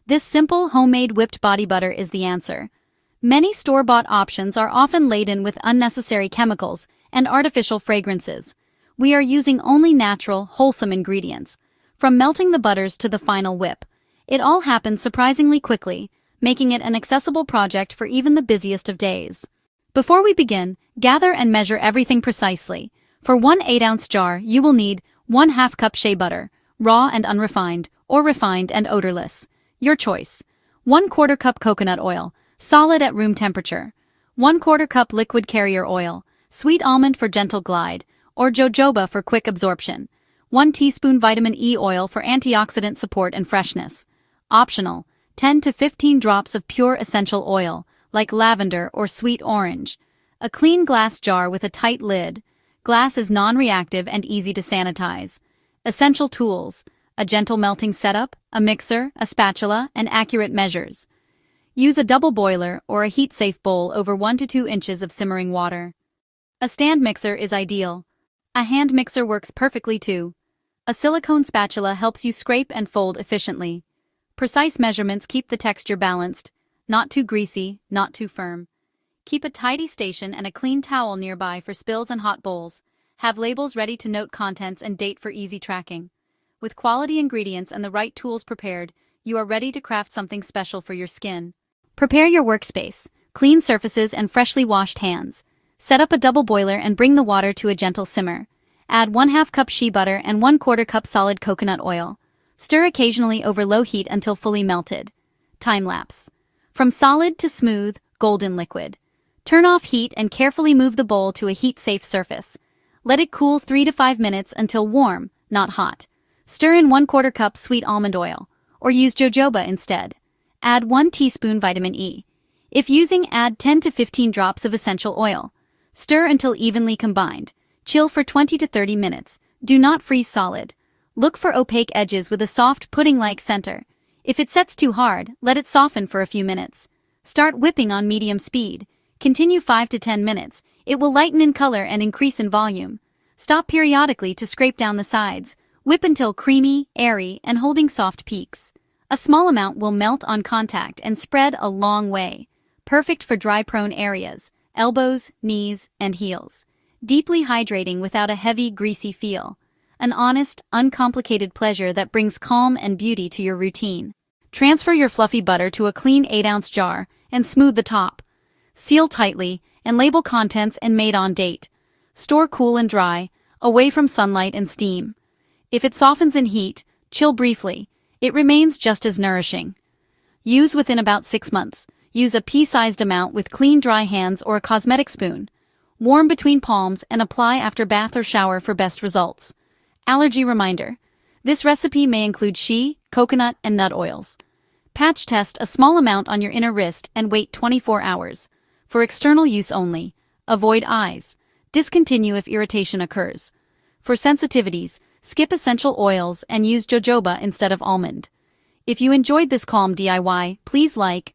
This simple homemade whipped body butter is the answer. Many store-bought options are often laden with unnecessary chemicals and artificial fragrances. We are using only natural, wholesome ingredients. From melting the butters to the final whip, it all happens surprisingly quickly, making it an accessible project for even the busiest of days. Before we begin, gather and measure everything precisely. For one 8-ounce jar, you will need 1/2 cup shea butter, raw and unrefined, or refined and odorless. Your choice. 1/4 cup coconut oil, solid at room temperature. 1/4 cup liquid carrier oil, sweet almond for gentle glide, or jojoba for quick absorption. 1 teaspoon vitamin E oil for antioxidant support and freshness. Optional, 10 to 15 drops of pure essential oil, like lavender or sweet orange. A clean glass jar with a tight lid. Glass is non-reactive and easy to sanitize. Essential tools: a gentle melting setup, a mixer, a spatula, and accurate measures. Use a double boiler or a heat-safe bowl over 1 to 2 inches of simmering water. A stand mixer is ideal. A hand mixer works perfectly too. A silicone spatula helps you scrape and fold efficiently. Precise measurements keep the texture balanced, not too greasy, not too firm. Keep a tidy station and a clean towel nearby for spills and hot bowls. Have labels ready to note contents and date for easy tracking. With quality ingredients and the right tools prepared, you are ready to craft something special for your skin. Prepare your workspace, clean surfaces and freshly washed hands. Set up a double boiler and bring the water to a gentle simmer. Add 1/2 cup shea butter and 1/4 cup solid coconut oil. Stir occasionally over low heat until fully melted. Time-lapse. From solid to smooth, golden liquid. Turn off heat and carefully move the bowl to a heat-safe surface. Let it cool 3 to 5 minutes until warm, not hot. Stir in 1/4 cup sweet almond oil, or use jojoba instead. Add 1 teaspoon vitamin E. If using, add 10 to 15 drops of essential oil. Stir until evenly combined. Chill for 20 to 30 minutes. Do not freeze solid. Look for opaque edges with a soft pudding-like center. If it sets too hard, let it soften for a few minutes. Start whipping on medium speed. Continue 5 to 10 minutes. It will lighten in color and increase in volume. Stop periodically to scrape down the sides. Whip until creamy, airy, and holding soft peaks. A small amount will melt on contact and spread a long way. Perfect for dry-prone areas, elbows, knees, and heels. Deeply hydrating without a heavy, greasy feel. An honest, uncomplicated pleasure that brings calm and beauty to your routine. Transfer your fluffy butter to a clean 8-ounce jar and smooth the top. Seal tightly and label contents and made on date. Store cool and dry, away from sunlight and steam. If it softens in heat, chill briefly. It remains just as nourishing. Use within about 6 months. Use a pea-sized amount with clean dry hands or a cosmetic spoon. Warm between palms and apply after bath or shower for best results. Allergy reminder. This recipe may include shea, coconut, and nut oils. Patch test a small amount on your inner wrist and wait 24 hours. For external use only. Avoid eyes. Discontinue if irritation occurs. For sensitivities, skip essential oils and use jojoba instead of almond. If you enjoyed this calm DIY, please like,